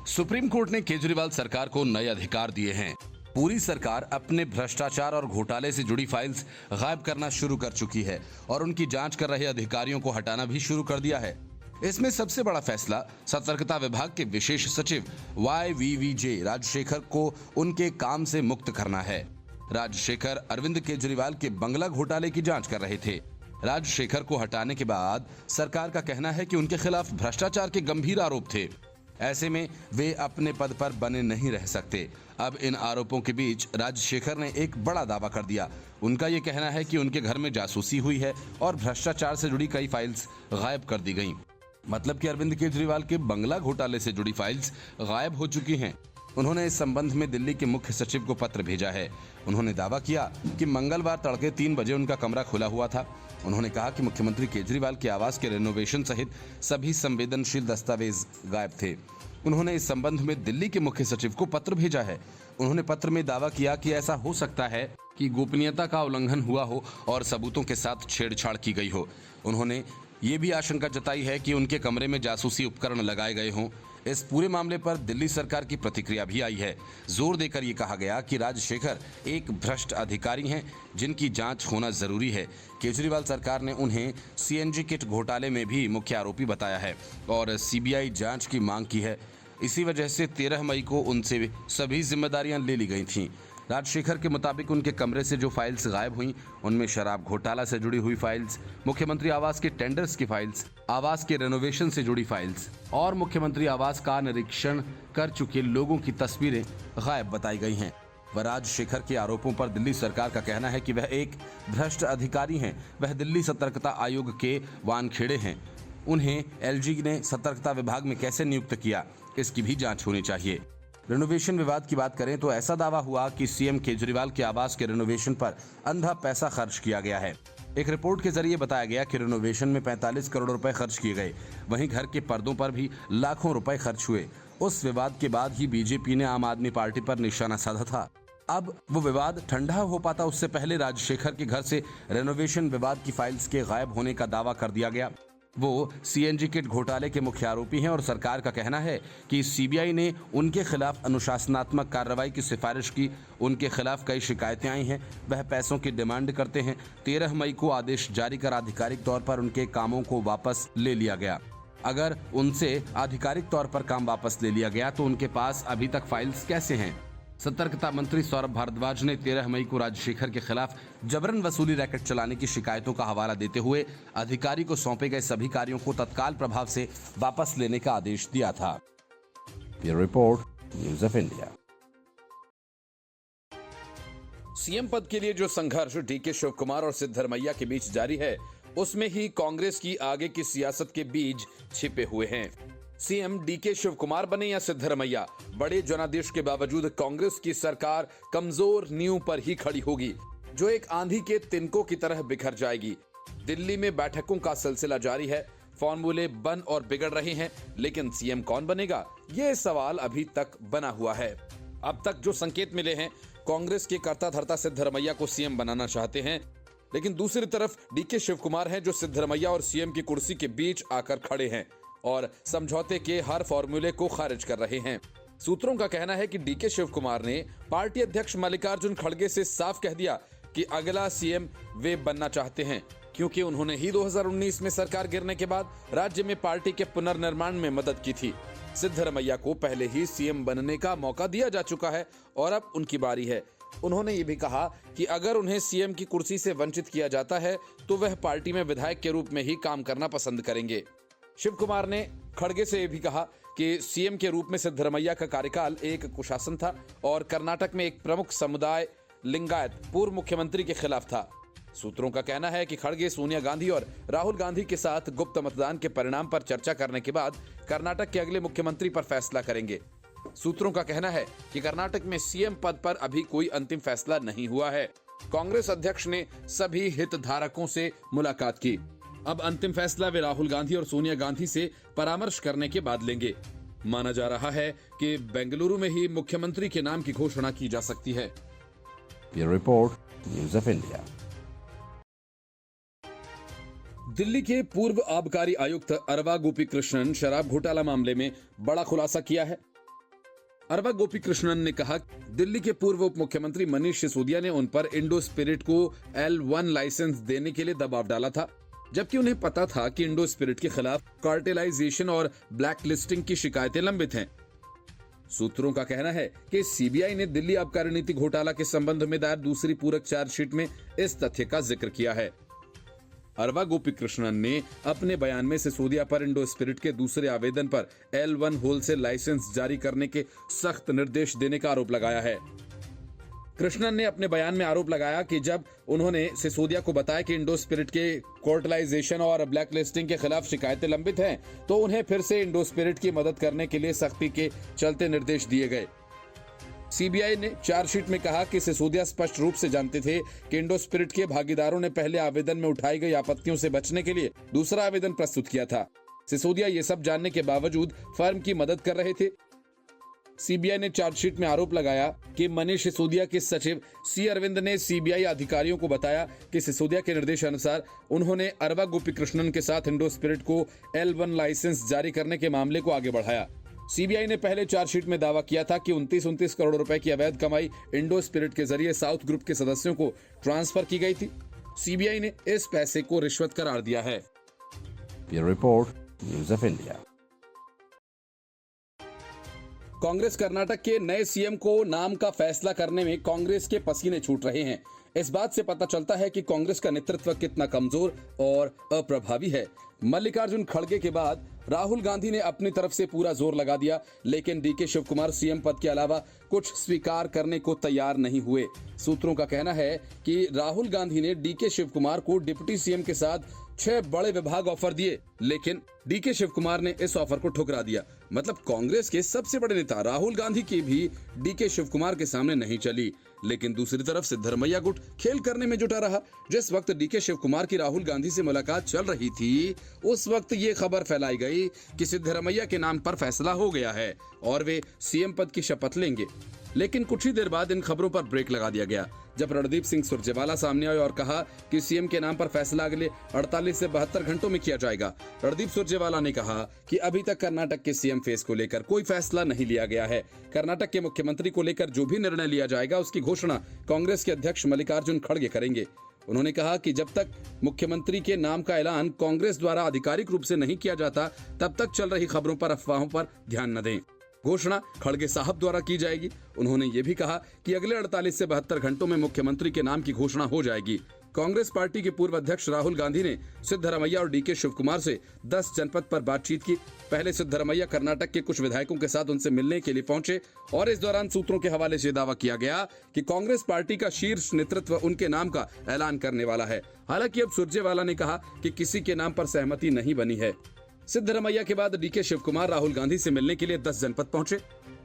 Supreme court ने केजरीवाल सरकार को नए अधिकार दिए हैं। पूरी सरकार अपने भ्रष्टाचार और घोटाले से जुड़ी फाइल्स गायब करना शुरू कर चुकी है और उनकी जांच कर रहे अधिकारियों को हटाना भी शुरू कर दिया है। इसमें सबसे बड़ा फैसला सतर्कता विभाग के विशेष सचिव YVVJ राजशेखर को उनके काम से मुक्त करना है। राजशेखर अरविंद केजरीवाल के बंगला घोटाले की जांच कर रहे थे। राजशेखर को हटाने के बाद सरकार का कहना है कि उनके खिलाफ भ्रष्टाचार के गंभीर आरोप थे। ऐसे में वे अपने पद पर बने नहीं रह सकते। अब इन आरोपों के बीच राजशेखर ने एक बड़ा दावा कर दिया। उनका ये कहना है कि उनके घर में जासूसी हुई है और भ्रष्टाचार से जुड़ी कई फाइल्स गायब कर दी गईं। मतलब कि अरविंद केजरीवाल के बंगला घोटाले से जुड़ी फाइल्स गायब हो चुकी हैं। उन्होंने इस संबंध में दिल्ली के मुख्य सचिव को पत्र भेजा है। उन्होंने दावा किया कि मंगलवार तड़के 3 बजे उनका कमरा खुला हुआ था। उन्होंने कहा कि मुख्यमंत्री केजरीवाल के आवास के रेनोवेशन सहित सभी संवेदनशील दस्तावेज गायब थे। उन्होंने इस संबंध में दिल्ली के मुख्य सचिव को पत्र भेजा है। उन्होंने पत्र में दावा किया कि ऐसा हो सकता है कि गोपनीयता का उल्लंघन हुआ हो और सबूतों के साथ छेड़छाड़ की गई हो। उन्होंने ये भी आशंका जताई है कि उनके कमरे में जासूसी उपकरण लगाए गए हों। इस पूरे मामले पर दिल्ली सरकार की प्रतिक्रिया भी आई है। जोर देकर ये कहा गया कि राजशेखर एक भ्रष्ट अधिकारी हैं जिनकी जांच होना जरूरी है। केजरीवाल सरकार ने उन्हें CNG किट घोटाले में भी मुख्य आरोपी बताया है और CBI जांच की मांग की है। इसी वजह से 13 मई को उनसे सभी जिम्मेदारियां ले ली गई थीं। राजशेखर के मुताबिक उनके कमरे से जो फाइल्स गायब हुई उनमें शराब घोटाला से जुड़ी हुई फाइल्स, मुख्यमंत्री आवास के टेंडर्स की फाइल्स, आवास के रेनोवेशन से जुड़ी फाइल्स और मुख्यमंत्री आवास का निरीक्षण कर चुके लोगों की तस्वीरें गायब बताई गई हैं। राजशेखर के आरोपों पर दिल्ली सरकार का कहना है कि वह एक भ्रष्ट अधिकारी हैं। वह दिल्ली सतर्कता आयोग के वानखेड़े हैं। उन्हें LG ने सतर्कता विभाग में कैसे नियुक्त किया, इसकी भी जांच होनी चाहिए। रेनोवेशन विवाद की बात करें तो ऐसा दावा हुआ कि CM केजरीवाल के आवास के रेनोवेशन पर अंधा पैसा खर्च किया गया है। एक रिपोर्ट के जरिए बताया गया कि रेनोवेशन में 45 करोड़ रुपए खर्च किए गए। वहीं घर के पर्दों पर भी लाखों रुपए खर्च हुए। उस विवाद के बाद ही BJP ने आम आदमी पार्टी पर निशाना साधा था। अब वो विवाद ठंडा हो पाता उससे पहले राजशेखर के घर से रेनोवेशन विवाद की फाइल्स के गायब होने का दावा कर दिया गया। वो CNG किट घोटाले के मुख्य आरोपी हैं और सरकार का कहना है कि CBI ने उनके खिलाफ अनुशासनात्मक कार्रवाई की सिफारिश की। उनके खिलाफ कई शिकायतें आई हैं। वह पैसों की डिमांड करते हैं। 13 मई को आदेश जारी कर आधिकारिक तौर पर उनके कामों को वापस ले लिया गया। अगर उनसे आधिकारिक तौर पर काम वापस ले लिया गया तो उनके पास अभी तक फाइल्स कैसे हैं? सतर्कता मंत्री सौरभ भारद्वाज ने 13 मई को राजशेखर के खिलाफ जबरन वसूली रैकेट चलाने की शिकायतों का हवाला देते हुए अधिकारी को सौंपे गए सभी कार्यों को तत्काल प्रभाव से वापस लेने का आदेश दिया था। Bureau report, news of India. CM पद के लिए जो संघर्ष DK शिव कुमार और सिद्धरमैया के बीच जारी है, उसमें ही कांग्रेस की आगे की सियासत के बीज छिपे हुए हैं। CM DK शिव कुमार बने या सिद्धरमैया, बड़े जनादेश के बावजूद कांग्रेस की सरकार कमजोर नींव पर ही खड़ी होगी, जो एक आंधी के तिनकों की तरह बिखर जाएगी। दिल्ली में बैठकों का सिलसिला जारी है। फॉर्मूले बन और बिगड़ रहे हैं, लेकिन CM कौन बनेगा, ये सवाल अभी तक बना हुआ है। अब तक जो संकेत मिले हैं, कांग्रेस के कर्ता धर्ता सिद्धरमैया को CM बनाना चाहते हैं, लेकिन दूसरी तरफ DK शिव कुमार हैं जो सिद्धरमैया और CM की कुर्सी के बीच आकर खड़े हैं और समझौते के हर फॉर्मूले को खारिज कर रहे हैं। सूत्रों का कहना है कि DK शिव कुमार ने पार्टी अध्यक्ष मल्लिकार्जुन खड़गे से साफ कह दिया कि अगला CM वे बनना चाहते हैं, क्योंकि उन्होंने ही 2019 में सरकार गिरने के बाद राज्य में पार्टी के पुनर्निर्माण में मदद की थी। सिद्धरमैया को पहले ही CM बनने का मौका दिया जा चुका है और अब उनकी बारी है। उन्होंने ये भी कहा कि अगर उन्हें CM की कुर्सी से वंचित किया जाता है तो वह पार्टी में विधायक के रूप में ही काम करना पसंद करेंगे। शिव कुमार ने खड़गे से भी कहा कि CM के रूप में सिद्धरमैया का कार्यकाल एक कुशासन था और कर्नाटक में एक प्रमुख समुदाय लिंगायत पूर्व मुख्यमंत्री के खिलाफ था। सूत्रों का कहना है कि खड़गे सोनिया गांधी और राहुल गांधी के साथ गुप्त मतदान के परिणाम पर चर्चा करने के बाद कर्नाटक के अगले मुख्यमंत्री पर फैसला करेंगे। सूत्रों का कहना है कि कर्नाटक में CM पद पर अभी कोई अंतिम फैसला नहीं हुआ है। कांग्रेस अध्यक्ष ने सभी हितधारकों से मुलाकात की। अब अंतिम फैसला वे राहुल गांधी और सोनिया गांधी से परामर्श करने के बाद लेंगे। माना जा रहा है कि बेंगलुरु में ही मुख्यमंत्री के नाम की घोषणा की जा सकती है। Bureau report, news of India. Delhi के पूर्व आबकारी आयुक्त अरवा गोपी कृष्णन शराब घोटाला मामले में बड़ा खुलासा किया है। अरवा गोपी कृष्णन ने कहा, दिल्ली के पूर्व उप मुख्यमंत्री मनीष सिसोदिया ने उन पर इंडो स्पिरिट को L1 लाइसेंस देने के लिए दबाव डाला था, जबकि उन्हें पता था कि इंडो स्पिरिट के खिलाफ कार्टेलाइजेशन और ब्लैक लिस्टिंग की शिकायतें लंबित हैं। सूत्रों का कहना है कि सीबीआई ने दिल्ली आबकारी नीति घोटाला के संबंध में दायर दूसरी पूरक चार्जशीट में इस तथ्य का जिक्र किया है। अरवा गोपी कृष्णन ने अपने बयान में सिसोदिया पर इंडो स्पिरिट के दूसरे आवेदन पर L1 होलसेल लाइसेंस जारी करने के सख्त निर्देश देने का आरोप लगाया है। कृष्णन ने अपने बयान में आरोप लगाया कि जब उन्होंने सिसोदिया को बताया कि इंडो स्पिरिट के कोर्टलाइजेशन और ब्लैक लिस्टिंग के खिलाफ शिकायतें लंबित हैं, तो उन्हें फिर से इंडो स्पिरिट की मदद करने के लिए सख्ती के चलते निर्देश दिए गए। सीबीआई ने चार्जशीट में कहा कि सिसोदिया स्पष्ट रूप से जानते थे कि इंडो स्पिरिट के भागीदारों ने पहले आवेदन में उठाई गई आपत्तियों से बचने के लिए दूसरा आवेदन प्रस्तुत किया था। सिसोदिया ये सब जानने के बावजूद फर्म की मदद कर रहे थे। सीबीआई ने चार्जशीट में आरोप लगाया कि मनीष सिसोदिया के सचिव सी अरविंद ने सीबीआई अधिकारियों को बताया कि सिसोदिया के निर्देशानुसार उन्होंने अरवा गोपी कृष्णन के साथ इंडो स्पिरिट को L1 लाइसेंस जारी करने के मामले को आगे बढ़ाया। सीबीआई ने पहले चार्जशीट में दावा किया था कि 29 करोड़ रुपए की अवैध कमाई इंडो स्पिरिट के जरिए साउथ ग्रुप के सदस्यों को ट्रांसफर की गई थी। सीबीआई ने इस पैसे को रिश्वत करार दिया है। Report news of India. Congress Karnataka के नए सीएम को नाम का फैसला करने में कांग्रेस के पसीने छूट रहे हैं। इस बात से पता चलता है कि कांग्रेस का नेतृत्व कितना कमजोर और अप्रभावी है। मल्लिकार्जुन खड़गे के बाद राहुल गांधी ने अपनी तरफ से पूरा जोर लगा दिया, लेकिन डीके शिवकुमार सीएम पद के अलावा कुछ स्वीकार करने को तैयार नहीं हुए। सूत्रों का कहना है कि राहुल गांधी ने डीके शिवकुमार को डिप्टी सीएम के साथ 6 बड़े विभाग ऑफर दिए, लेकिन डीके शिवकुमार ने इस ऑफर को ठुकरा दिया। मतलब कांग्रेस के सबसे बड़े नेता राहुल गांधी की भी डीके शिवकुमार के सामने नहीं चली। लेकिन दूसरी तरफ सिद्धरमैया गुट खेल करने में जुटा रहा। जिस वक्त डीके शिवकुमार की राहुल गांधी से मुलाकात चल रही थी, उस वक्त ये खबर फैलाई गई कि सिद्धरमैया के नाम पर फैसला हो गया है और वे सीएम पद की शपथ लेंगे। लेकिन कुछ ही देर बाद इन खबरों पर ब्रेक लगा दिया गया, जब रणदीप सिंह सुरजेवाला सामने आए और कहा कि सीएम के नाम पर फैसला अगले 48 से 72 घंटों में किया जाएगा। रणदीप सुरजेवाला ने कहा कि अभी तक कर्नाटक के सीएम फेस को लेकर कोई फैसला नहीं लिया गया है। कर्नाटक के मुख्यमंत्री को लेकर जो भी निर्णय लिया जाएगा, उसकी घोषणा कांग्रेस के अध्यक्ष मल्लिकार्जुन खड़गे करेंगे। उन्होंने कहा कि जब तक मुख्यमंत्री के नाम का ऐलान कांग्रेस द्वारा आधिकारिक रूप से नहीं किया जाता, तब तक चल रही खबरों पर, अफवाहों पर ध्यान न दें। घोषणा खड़गे साहब द्वारा की जाएगी। उन्होंने ये भी कहा कि अगले 48 से 72 घंटों में मुख्यमंत्री के नाम की घोषणा हो जाएगी। कांग्रेस पार्टी के पूर्व अध्यक्ष राहुल गांधी ने सिद्धरमैया और डीके शिवकुमार से 10 जनपद पर बातचीत की। पहले सिद्धरमैया कर्नाटक के कुछ विधायकों के साथ उनसे मिलने के लिए पहुंचे और इस दौरान सूत्रों के हवाले से दावा किया गया कि कांग्रेस पार्टी का शीर्ष नेतृत्व उनके नाम का ऐलान करने वाला है। हालांकि अब सुरजेवाला ने कहा कि किसी के नाम पर सहमति नहीं बनी है। सिद्धरमैया के बाद डीके शिवकुमार राहुल गांधी से मिलने के लिए 10 जनपद पहुंचे।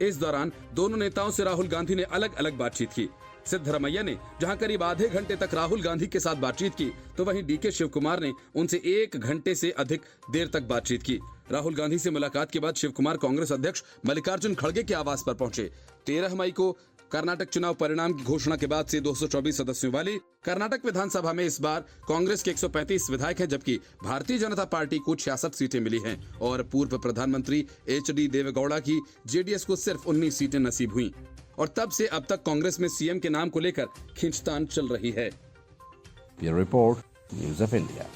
इस दौरान दोनों नेताओं से राहुल गांधी ने अलग अलग बातचीत की। सिद्धरमैया ने जहां करीब आधे घंटे तक राहुल गांधी के साथ बातचीत की, तो वहीं डीके शिवकुमार ने उनसे 1 घंटे से अधिक देर तक बातचीत की। राहुल गांधी से मुलाकात के बाद शिवकुमार कांग्रेस अध्यक्ष मल्लिकार्जुन खड़गे के आवास पर पहुंचे। 13 मई को कर्नाटक चुनाव परिणाम की घोषणा के बाद से 224 सदस्यों वाली कर्नाटक विधानसभा में इस बार कांग्रेस के 135 विधायक हैं, जबकि भारतीय जनता पार्टी को 66 सीटें मिली हैं और पूर्व प्रधानमंत्री HD देवेगौड़ा की जेडीएस को सिर्फ 19 सीटें नसीब हुई। और तब से अब तक कांग्रेस में सीएम के नाम को लेकर खींचतान चल रही है। Report news of India.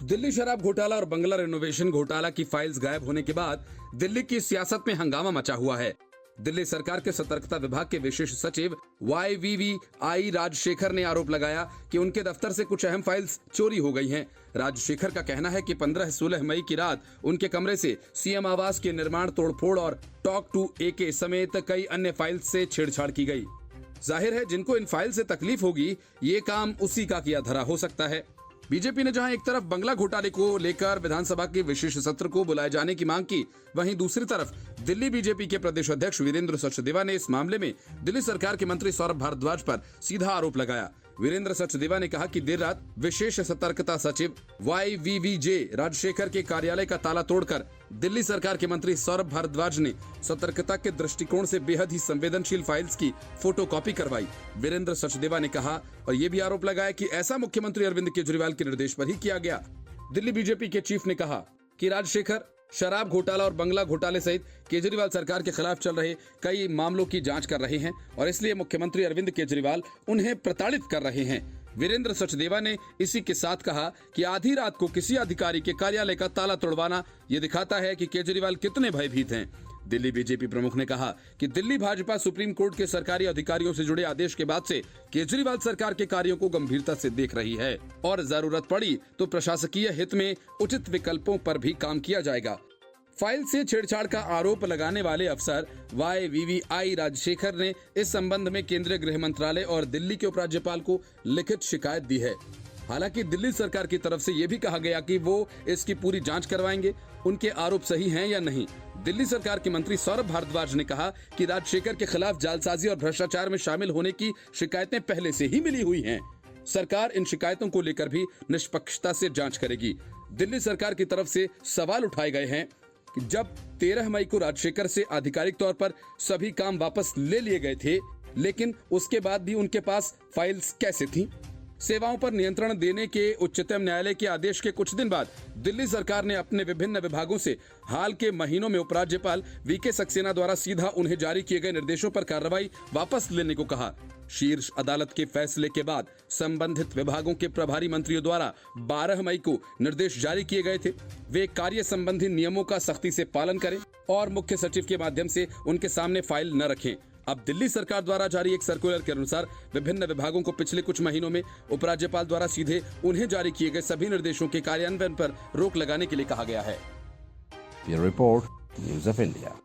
Delhi शराब घोटाला और बंगला रेनोवेशन घोटाला की फाइल्स गायब होने के बाद दिल्ली की सियासत में हंगामा मचा हुआ है। दिल्ली सरकार के सतर्कता विभाग के विशेष सचिव YVVI राजशेखर ने आरोप लगाया कि उनके दफ्तर से कुछ अहम फाइल्स चोरी हो गई हैं। राजशेखर का कहना है कि 15-16 मई की रात उनके कमरे से सीएम आवास के निर्माण, तोड़फोड़ और टॉक टू AK समेत कई अन्य फाइल्स से छेड़छाड़ की गई। जाहिर है जिनको इन फाइल से तकलीफ होगी, ये काम उसी का किया धरा हो सकता है। बीजेपी ने जहां एक तरफ बंगला घोटाले को लेकर विधानसभा के विशेष सत्र को बुलाए जाने की मांग की, वहीं दूसरी तरफ दिल्ली बीजेपी के प्रदेश अध्यक्ष वीरेंद्र सचदेवा ने इस मामले में दिल्ली सरकार के मंत्री सौरभ भारद्वाज पर सीधा आरोप लगाया। वीरेंद्र सचदेवा ने कहा कि देर रात विशेष सतर्कता सचिव YVVJ राजशेखर के कार्यालय का ताला तोड़कर दिल्ली सरकार के मंत्री सौरभ भारद्वाज ने सतर्कता के दृष्टिकोण से बेहद ही संवेदनशील फाइल्स की फोटोकॉपी करवाई। वीरेंद्र सचदेवा ने कहा और ये भी आरोप लगाया कि ऐसा मुख्यमंत्री अरविंद केजरीवाल के निर्देश पर ही किया गया। दिल्ली बीजेपी के चीफ ने कहा कि राजशेखर शराब घोटाला और बंगला घोटाले सहित केजरीवाल सरकार के खिलाफ चल रहे कई मामलों की जांच कर रहे हैं और इसलिए मुख्यमंत्री अरविंद केजरीवाल उन्हें प्रताड़ित कर रहे हैं। वीरेंद्र सचदेवा ने इसी के साथ कहा कि आधी रात को किसी अधिकारी के कार्यालय का ताला तोड़वाना ये दिखाता है कि केजरीवाल कितने भयभीत हैं। दिल्ली बीजेपी प्रमुख ने कहा कि दिल्ली भाजपा सुप्रीम कोर्ट के सरकारी अधिकारियों से जुड़े आदेश के बाद से केजरीवाल सरकार के कार्यों को गंभीरता से देख रही है और जरूरत पड़ी तो प्रशासकीय हित में उचित विकल्पों पर भी काम किया जाएगा। फाइल से छेड़छाड़ का आरोप लगाने वाले अफसर YVVI राजशेखर ने इस संबंध में केंद्रीय गृह मंत्रालय और दिल्ली के उपराज्यपाल को लिखित शिकायत दी है। हालांकि दिल्ली सरकार की तरफ से यह भी कहा गया कि वो इसकी पूरी जांच करवाएंगे, उनके आरोप सही हैं या नहीं। दिल्ली सरकार के मंत्री सौरभ भारद्वाज ने कहा कि राजशेखर के खिलाफ जालसाजी और भ्रष्टाचार में शामिल होने की शिकायतें पहले से ही मिली हुई हैं। सरकार इन शिकायतों को लेकर भी निष्पक्षता से जांच करेगी। दिल्ली सरकार की तरफ से सवाल उठाए गए हैं कि जब 13 मई को राजशेखर से आधिकारिक तौर पर सभी काम वापस ले लिए गए थे, लेकिन उसके बाद भी उनके पास फाइल्स कैसे थीं? सेवाओं पर नियंत्रण देने के उच्चतम न्यायालय के आदेश के कुछ दिन बाद दिल्ली सरकार ने अपने विभिन्न विभागों से हाल के महीनों में उपराज्यपाल VK सक्सेना द्वारा सीधा उन्हें जारी किए गए निर्देशों पर कार्रवाई वापस लेने को कहा। शीर्ष अदालत के फैसले के बाद संबंधित विभागों के प्रभारी मंत्रियों द्वारा 12 मई को निर्देश जारी किए गए थे। वे कार्य संबंधी नियमों का सख्ती से पालन करें और मुख्य सचिव के माध्यम से उनके सामने फाइल न रखें। अब दिल्ली सरकार द्वारा जारी एक सर्कुलर के अनुसार विभिन्न विभागों को पिछले कुछ महीनों में उपराज्यपाल द्वारा सीधे उन्हें जारी किए गए सभी निर्देशों के कार्यान्वयन पर रोक लगाने के लिए कहा गया है। ये रिपोर्ट न्यूज़ ऑफ इंडिया।